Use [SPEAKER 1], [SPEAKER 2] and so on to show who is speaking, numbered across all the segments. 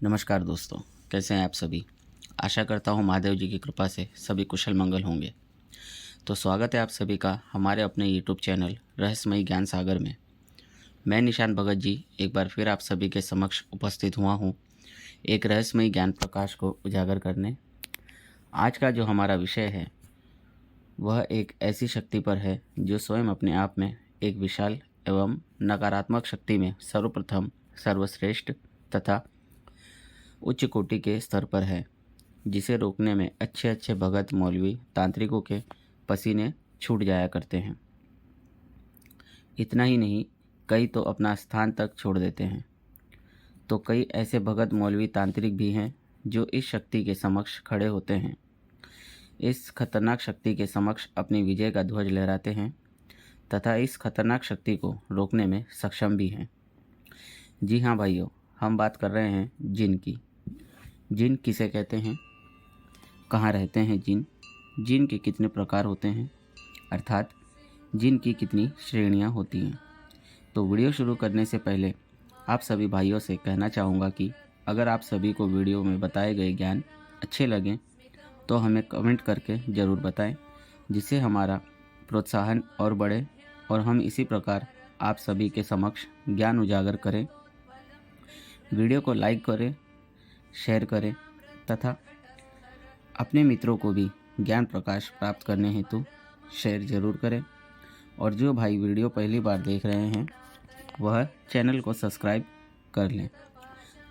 [SPEAKER 1] नमस्कार दोस्तों, कैसे हैं आप सभी। आशा करता हूँ महादेव जी की कृपा से सभी कुशल मंगल होंगे। तो स्वागत है आप सभी का हमारे अपने यूट्यूब चैनल रहस्यमयी ज्ञान सागर में। मैं निशान भगत जी एक बार फिर आप सभी के समक्ष उपस्थित हुआ हूँ एक रहस्यमयी ज्ञान प्रकाश को उजागर करने। आज का जो हमारा विषय है वह एक ऐसी शक्ति पर है जो स्वयं अपने आप में एक विशाल एवं नकारात्मक शक्ति में सर्वप्रथम, सर्वश्रेष्ठ तथा उच्च कोटि के स्तर पर है, जिसे रोकने में अच्छे अच्छे भगत, मौलवी, तांत्रिकों के पसीने छूट जाया करते हैं। इतना ही नहीं, कई तो अपना स्थान तक छोड़ देते हैं। तो कई ऐसे भगत, मौलवी, तांत्रिक भी हैं जो इस शक्ति के समक्ष खड़े होते हैं, इस खतरनाक शक्ति के समक्ष अपनी विजय का ध्वज लहराते हैं तथा इस खतरनाक शक्ति को रोकने में सक्षम भी हैं। जी हाँ भाइयों, हम बात कर रहे हैं जिन की। जिन किसे कहते हैं, कहाँ रहते हैं जिन, जिन के कितने प्रकार होते हैं, अर्थात जिन की कितनी श्रेणियाँ होती हैं। तो वीडियो शुरू करने से पहले आप सभी भाइयों से कहना चाहूँगा कि अगर आप सभी को वीडियो में बताए गए ज्ञान अच्छे लगें तो हमें कमेंट करके ज़रूर बताएं, जिससे हमारा प्रोत्साहन और बढ़े और हम इसी प्रकार आप सभी के समक्ष ज्ञान उजागर करें। वीडियो को लाइक करें, शेयर करें तथा अपने मित्रों को भी ज्ञान प्रकाश प्राप्त करने हेतु शेयर ज़रूर करें। और जो भाई वीडियो पहली बार देख रहे हैं वह चैनल को सब्सक्राइब कर लें।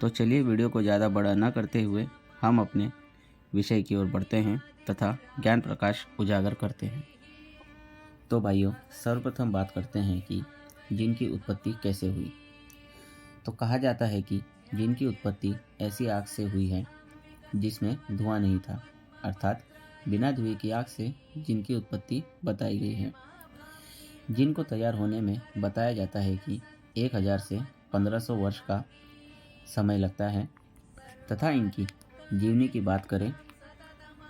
[SPEAKER 1] तो चलिए वीडियो को ज़्यादा बड़ा न करते हुए हम अपने विषय की ओर बढ़ते हैं तथा ज्ञान प्रकाश उजागर करते हैं। तो भाइयों, सर्वप्रथम बात करते हैं कि जिन की उत्पत्ति कैसे हुई। तो कहा जाता है कि जिन की उत्पत्ति ऐसी आग से हुई है जिसमें धुआं नहीं था, अर्थात बिना धुएं की आग से जिन की उत्पत्ति बताई गई है। जिन को तैयार होने में बताया जाता है कि 1000 से 1500 वर्ष का समय लगता है तथा इनकी जीवनी की बात करें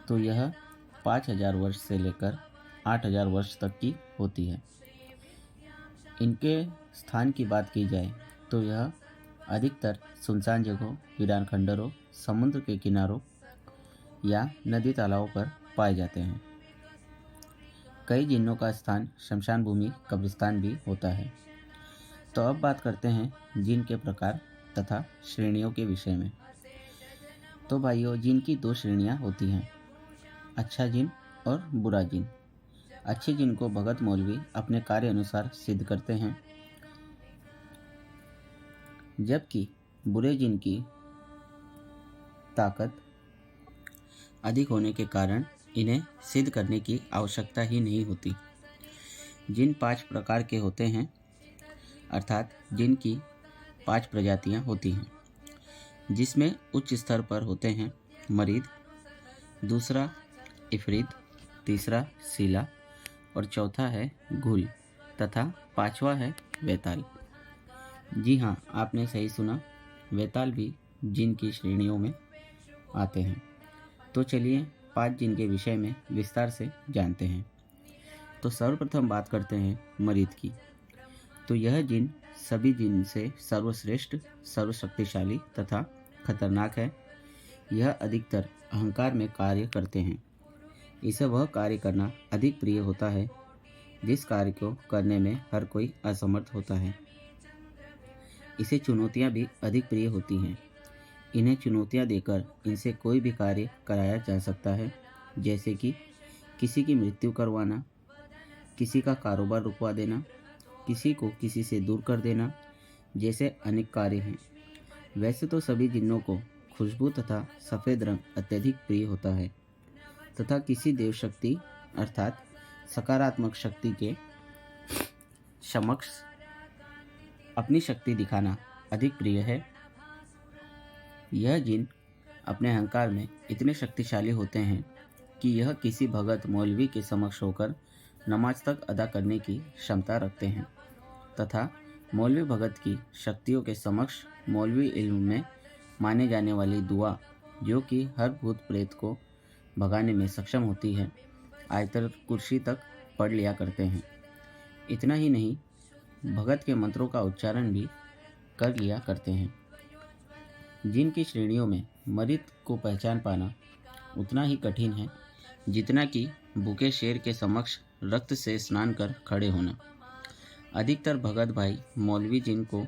[SPEAKER 1] तो यह 5000 वर्ष से लेकर 8000 वर्ष तक की होती है। इनके स्थान की बात की जाए तो यह अधिकतर सुनसान जगहों, वीरान खंडरों, समुद्र के किनारों या नदी तालाबों पर पाए जाते हैं। कई जिन्नों का स्थान शमशान भूमि, कब्रिस्तान भी होता है। तो अब बात करते हैं जिन के प्रकार तथा श्रेणियों के विषय में। तो भाइयों, जिन की 2 श्रेणियां होती हैं, अच्छा जिन और बुरा जिन। अच्छे जिन को भगत, मौलवी अपने कार्य अनुसार सिद्ध करते हैं, जबकि बुरे जिन की ताकत अधिक होने के कारण इन्हें सिद्ध करने की आवश्यकता ही नहीं होती। जिन 5 प्रकार के होते हैं, अर्थात जिन की 5 प्रजातियां होती हैं, जिसमें उच्च स्तर पर होते हैं मरीद, दूसरा इफरीत, तीसरा सीला और चौथा है घुल तथा 5वां है वैताल। जी हाँ, आपने सही सुना, वैताल भी जिन की श्रेणियों में आते हैं। तो चलिए 5 जिन के विषय में विस्तार से जानते हैं। तो सर्वप्रथम बात करते हैं मरीद की। तो यह जिन सभी जिन से सर्वश्रेष्ठ, सर्वशक्तिशाली तथा खतरनाक है। यह अधिकतर अहंकार में कार्य करते हैं। इसे वह कार्य करना अधिक प्रिय होता है जिस कार्य को करने में हर कोई असमर्थ होता है। इसे चुनौतियाँ भी अधिक प्रिय होती हैं। इन्हें चुनौतियाँ देकर इनसे कोई भी कार्य कराया जा सकता है, जैसे कि किसी की मृत्यु करवाना, किसी का कारोबार रुकवा देना, किसी को किसी से दूर कर देना, जैसे अनेक कार्य हैं। वैसे तो सभी जिन्नों को खुशबू तथा सफ़ेद रंग अत्यधिक प्रिय होता है तथा किसी देव शक्ति अर्थात सकारात्मक शक्ति के समक्ष अपनी शक्ति दिखाना अधिक प्रिय है। यह जिन अपने अहंकार में इतने शक्तिशाली होते हैं कि यह किसी भगत, मौलवी के समक्ष होकर नमाज तक अदा करने की क्षमता रखते हैं तथा मौलवी भगत की शक्तियों के समक्ष मौलवी इल्म में माने जाने वाली दुआ, जो कि हर भूत प्रेत को भगाने में सक्षम होती है, आयतर कुर्सी तक पढ़ लिया करते हैं। इतना ही नहीं, भगत के मंत्रों का उच्चारण भी कर लिया करते हैं। जिन की श्रेणियों में मृत को पहचान पाना उतना ही कठिन है जितना कि भूखे शेर के समक्ष रक्त से स्नान कर खड़े होना। अधिकतर भगत भाई मौलवी जिन को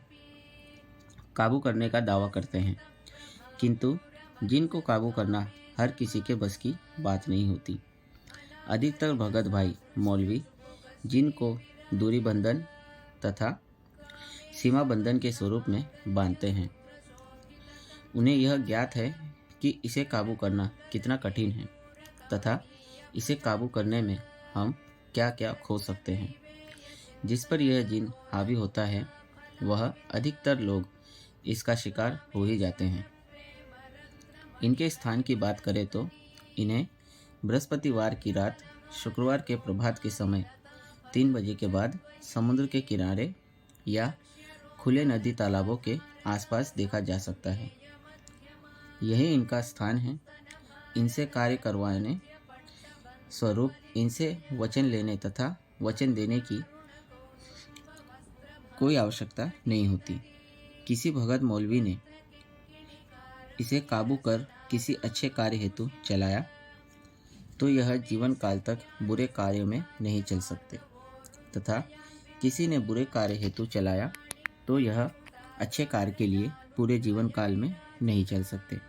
[SPEAKER 1] काबू करने का दावा करते हैं, किंतु जिन को काबू करना हर किसी के बस की बात नहीं होती। अधिकतर भगत भाई मौलवी जिन को दूरी बंधन तथा सीमा बंधन के स्वरूप में बांधते हैं, उन्हें यह ज्ञात है कि इसे काबू करना कितना कठिन है तथा इसे काबू करने में हम क्या क्या खो सकते हैं। जिस पर यह जिन हावी होता है वह अधिकतर लोग इसका शिकार हो ही जाते हैं। इनके स्थान की बात करें तो इन्हें बृहस्पतिवार की रात शुक्रवार के प्रभात के समय 3 बजे के बाद समुद्र के किनारे या खुले नदी तालाबों के आसपास देखा जा सकता है। यही इनका स्थान है। इनसे कार्य करवाने स्वरूप इनसे वचन लेने तथा वचन देने की कोई आवश्यकता नहीं होती। किसी भगत मौलवी ने इसे काबू कर किसी अच्छे कार्य हेतु चलाया तो यह जीवन काल तक बुरे कार्यों में नहीं चल सकते तथा किसी ने बुरे कार्य हेतु चलाया तो यह अच्छे कार्य के लिए पूरे जीवन काल में नहीं चल सकते।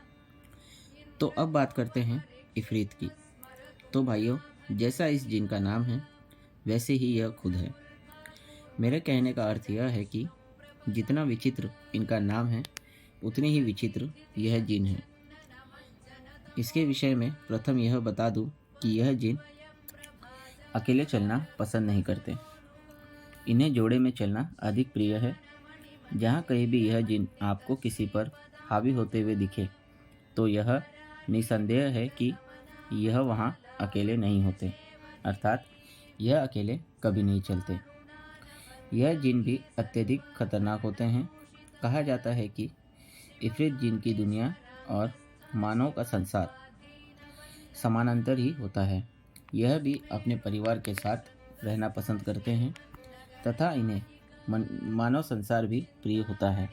[SPEAKER 1] तो अब बात करते हैं इफरीत की। तो भाइयों, जैसा इस जिन का नाम है वैसे ही यह खुद है। मेरे कहने का अर्थ यह है कि जितना विचित्र इनका नाम है उतनी ही विचित्र यह जिन है। इसके विषय में प्रथम यह बता दूं कि यह जिन अकेले चलना पसंद नहीं करते। इन्हें जोड़े में चलना अधिक प्रिय है। जहाँ कहीं भी यह जिन आपको किसी पर हावी होते हुए दिखे तो यह निसंदेह है कि यह वहाँ अकेले नहीं होते, अर्थात यह अकेले कभी नहीं चलते। यह जिन भी अत्यधिक खतरनाक होते हैं। कहा जाता है कि इफरीत जिन की दुनिया और मानव का संसार समानांतर ही होता है। यह भी अपने परिवार के साथ रहना पसंद करते हैं तथा इन्हें मानव संसार भी प्रिय होता है।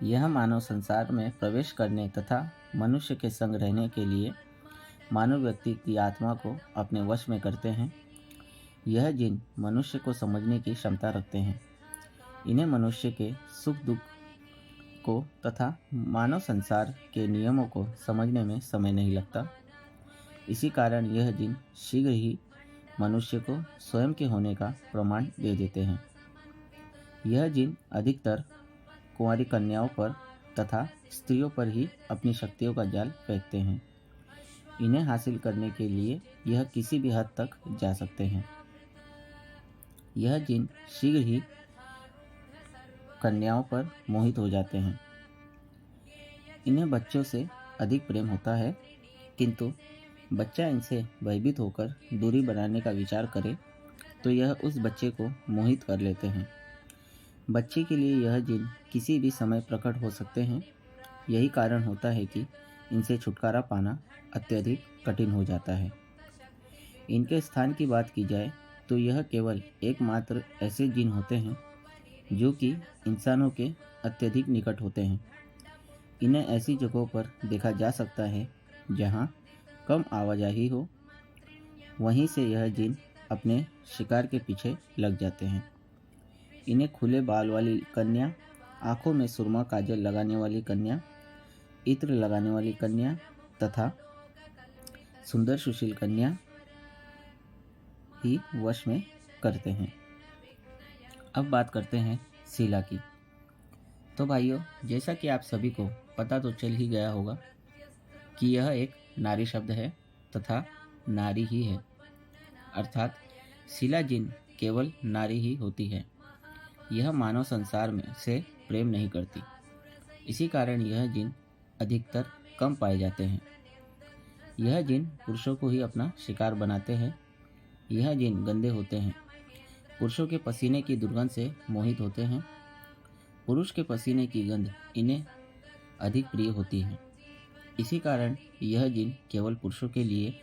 [SPEAKER 1] यह मानव संसार में प्रवेश करने तथा मनुष्य के संग रहने के लिए मानव व्यक्ति की आत्मा को अपने वश में करते हैं। यह जिन मनुष्य को समझने की क्षमता रखते हैं। इन्हें मनुष्य के सुख दुख को तथा मानव संसार के नियमों को समझने में समय नहीं लगता। इसी कारण यह जिन शीघ्र ही मनुष्य को स्वयं के होने का प्रमाण दे देते हैं। यह जिन अधिकतर कुंवारी कन्याओं पर तथा स्त्रियों पर ही अपनी शक्तियों का जाल फेंकते हैं। इन्हें हासिल करने के लिए यह किसी भी हद तक जा सकते हैं। यह जिन शीघ्र ही कन्याओं पर मोहित हो जाते हैं। इन्हें बच्चों से अधिक प्रेम होता है, किंतु बच्चा इनसे भयभीत होकर दूरी बनाने का विचार करे तो यह उस बच्चे को मोहित कर लेते हैं। बच्चे के लिए यह जिन किसी भी समय प्रकट हो सकते हैं। यही कारण होता है कि इनसे छुटकारा पाना अत्यधिक कठिन हो जाता है। इनके स्थान की बात की जाए तो यह केवल एकमात्र ऐसे जिन होते हैं जो कि इंसानों के अत्यधिक निकट होते हैं। इन्हें ऐसी जगहों पर देखा जा सकता है जहाँ कम आवाजाही हो। वहीं से यह जिन अपने शिकार के पीछे लग जाते हैं। इन्हें खुले बाल वाली कन्या, आंखों में सुरमा काजल लगाने वाली कन्या, इत्र लगाने वाली कन्या तथा सुंदर सुशील कन्या ही वश में करते हैं। अब बात करते हैं शीला की। तो भाइयों, जैसा कि आप सभी को पता तो चल ही गया होगा कि यह एक नारी शब्द है तथा नारी ही है, अर्थात शीला जिन केवल नारी ही होती है। यह मानव संसार में से प्रेम नहीं करती। इसी कारण यह जिन अधिकतर कम पाए जाते हैं। यह जिन पुरुषों को ही अपना शिकार बनाते हैं। यह जिन गंदे होते हैं। पुरुषों के पसीने की दुर्गंध से मोहित होते हैं। पुरुष के पसीने की गंध इन्हें अधिक प्रिय होती है। इसी कारण यह जिन केवल पुरुषों के लिए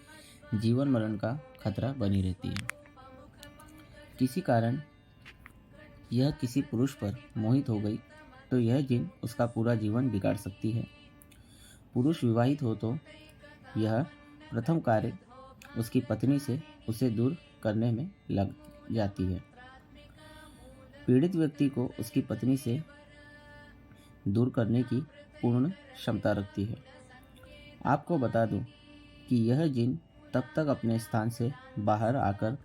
[SPEAKER 1] जीवन मरण का खतरा बनी रहती है। किसी कारण यह किसी पुरुष पर मोहित हो गई तो यह जिन उसका पूरा जीवन बिगाड़ सकती है। पुरुष विवाहित हो तो यह प्रथम कार्य उसकी पत्नी से उसे दूर करने में लग जाती है। पीड़ित व्यक्ति को उसकी पत्नी से दूर करने की पूर्ण क्षमता रखती है। आपको बता दूं कि यह जिन तब तक अपने स्थान से बाहर आकर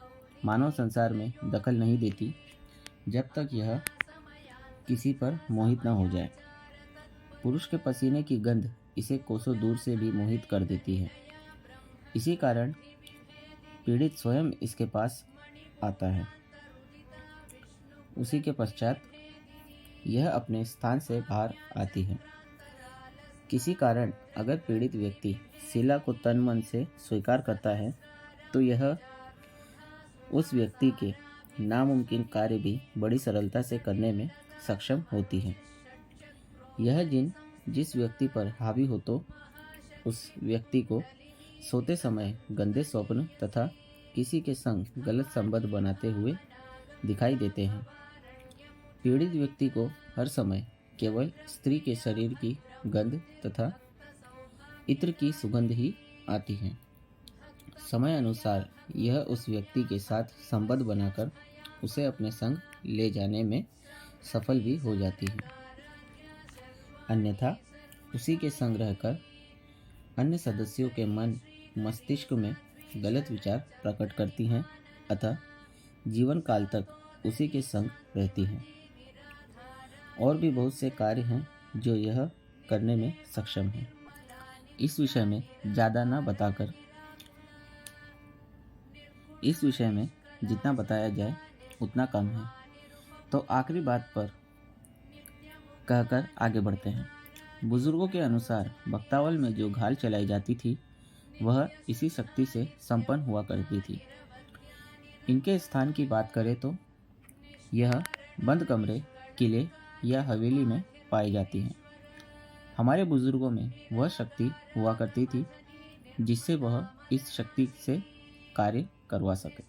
[SPEAKER 1] मानव संसार में दखल नहीं देती जब तक यह किसी पर मोहित न हो जाए। पुरुष के पसीने की गंध इसे कोसों दूर से भी मोहित कर देती है। इसी कारण पीड़ित स्वयं इसके पास आता है। उसी के पश्चात यह अपने स्थान से बाहर आती है। किसी कारण अगर पीड़ित व्यक्ति शिला को तन मन से स्वीकार करता है तो यह उस व्यक्ति के नामुमकिन कार्य भी बड़ी सरलता से करने में सक्षम होती है। यह जिन जिस व्यक्ति पर हावी हो तो उस व्यक्ति को सोते समय गंदे स्वप्न तथा किसी के संग गलत संबंध बनाते हुए दिखाई देते हैं। पीड़ित व्यक्ति को हर समय केवल स्त्री के शरीर की गंध तथा इत्र की सुगंध ही आती है। समय अनुसार यह उस व्यक्ति के साथ संबंध बनाकर उसे अपने संग ले जाने में सफल भी हो जाती है। अन्यथा उसी के संग रहकर अन्य सदस्यों के मन मस्तिष्क में गलत विचार प्रकट करती हैं, अतः जीवन काल तक उसी के संग रहती हैं। और भी बहुत से कार्य हैं जो यह करने में सक्षम है। इस विषय में ज़्यादा न बताकर इस विषय में जितना बताया जाए उतना कम है, तो आखिरी बात पर कहकर आगे बढ़ते हैं। बुजुर्गों के अनुसार बक्तावल में जो घाल चलाई जाती थी वह इसी शक्ति से संपन्न हुआ करती थी। इनके स्थान की बात करें तो यह बंद कमरे, किले या हवेली में पाई जाती हैं। हमारे बुजुर्गों में वह शक्ति हुआ करती थी जिससे वह इस शक्ति से कार्य करवा सके।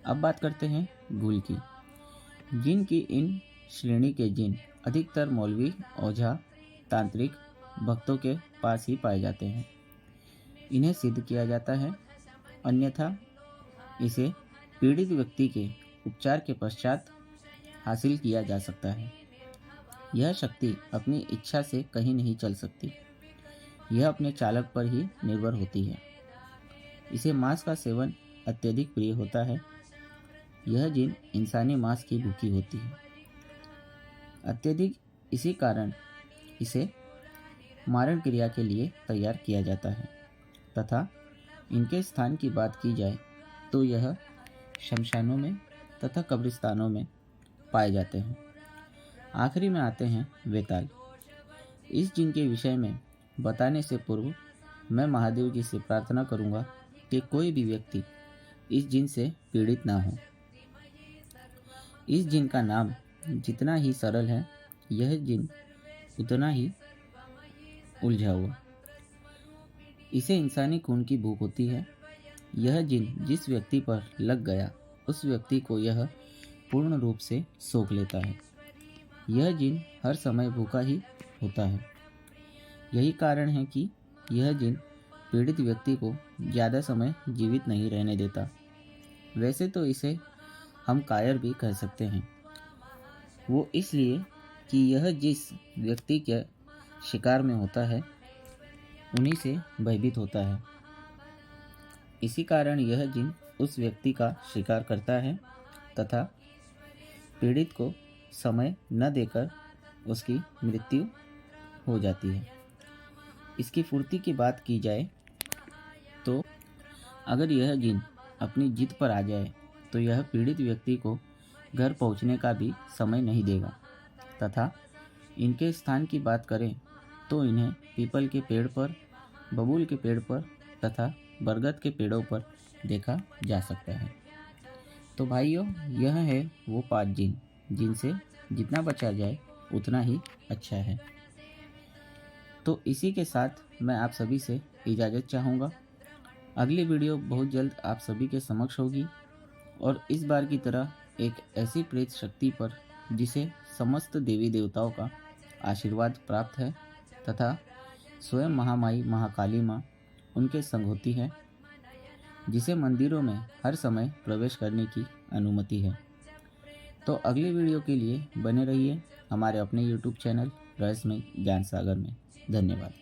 [SPEAKER 1] अब बात करते हैं गुल की। जिन की इन श्रेणी के जिन अधिकतर मौलवी, ओझा, तांत्रिक भक्तों के पास ही पाए जाते हैं। इन्हें सिद्ध किया जाता है, अन्यथा इसे पीड़ित व्यक्ति के उपचार के पश्चात हासिल किया जा सकता है। यह शक्ति अपनी इच्छा से कहीं नहीं चल सकती, यह अपने चालक पर ही निर्भर होती है। इसे मांस का सेवन अत्यधिक प्रिय होता है। यह जिन इंसानी मांस की भूखी होती है अत्यधिक, इसी कारण इसे मारण क्रिया के लिए तैयार किया जाता है तथा इनके स्थान की बात की जाए तो यह शमशानों में तथा कब्रिस्तानों में पाए जाते हैं। आखिरी में आते हैं वेताल। इस जिन के विषय में बताने से पूर्व मैं महादेव जी से प्रार्थना करूंगा कि कोई भी व्यक्ति इस जिन से पीड़ित ना हो। इस जिन का नाम जितना ही सरल है, यह जिन उतना ही उलझा हुआ। इसे इंसानी खून की भूख होती है। यह जिन जिस व्यक्ति पर लग गया उस व्यक्ति को यह पूर्ण रूप से सोख लेता है। यह जिन हर समय भूखा ही होता है। यही कारण है कि यह जिन पीड़ित व्यक्ति को ज़्यादा समय जीवित नहीं रहने देता। वैसे तो इसे हम कायर भी कह सकते हैं, वो इसलिए कि यह जिस व्यक्ति के शिकार में होता है उन्हीं से भयभीत होता है। इसी कारण यह जिन उस व्यक्ति का शिकार करता है तथा पीड़ित को समय न देकर उसकी मृत्यु हो जाती है। इसकी फुर्ती की बात की जाए तो अगर यह जिन अपनी जिद पर आ जाए तो यह पीड़ित व्यक्ति को घर पहुंचने का भी समय नहीं देगा तथा इनके स्थान की बात करें तो इन्हें पीपल के पेड़ पर, बबूल के पेड़ पर तथा बरगद के पेड़ों पर देखा जा सकता है। तो भाइयों, यह है वो 5 जिन जिनसे जितना बचा जाए उतना ही अच्छा है। तो इसी के साथ मैं आप सभी से इजाज़त चाहूँगा। अगली वीडियो बहुत जल्द आप सभी के समक्ष होगी और इस बार की तरह एक ऐसी प्रेत शक्ति पर जिसे समस्त देवी देवताओं का आशीर्वाद प्राप्त है तथा स्वयं महामाई महाकाली माँ उनके संग होती है, जिसे मंदिरों में हर समय प्रवेश करने की अनुमति है। तो अगली वीडियो के लिए बने रहिए हमारे अपने YouTube चैनल रहस्यमय ज्ञान सागर में। धन्यवाद।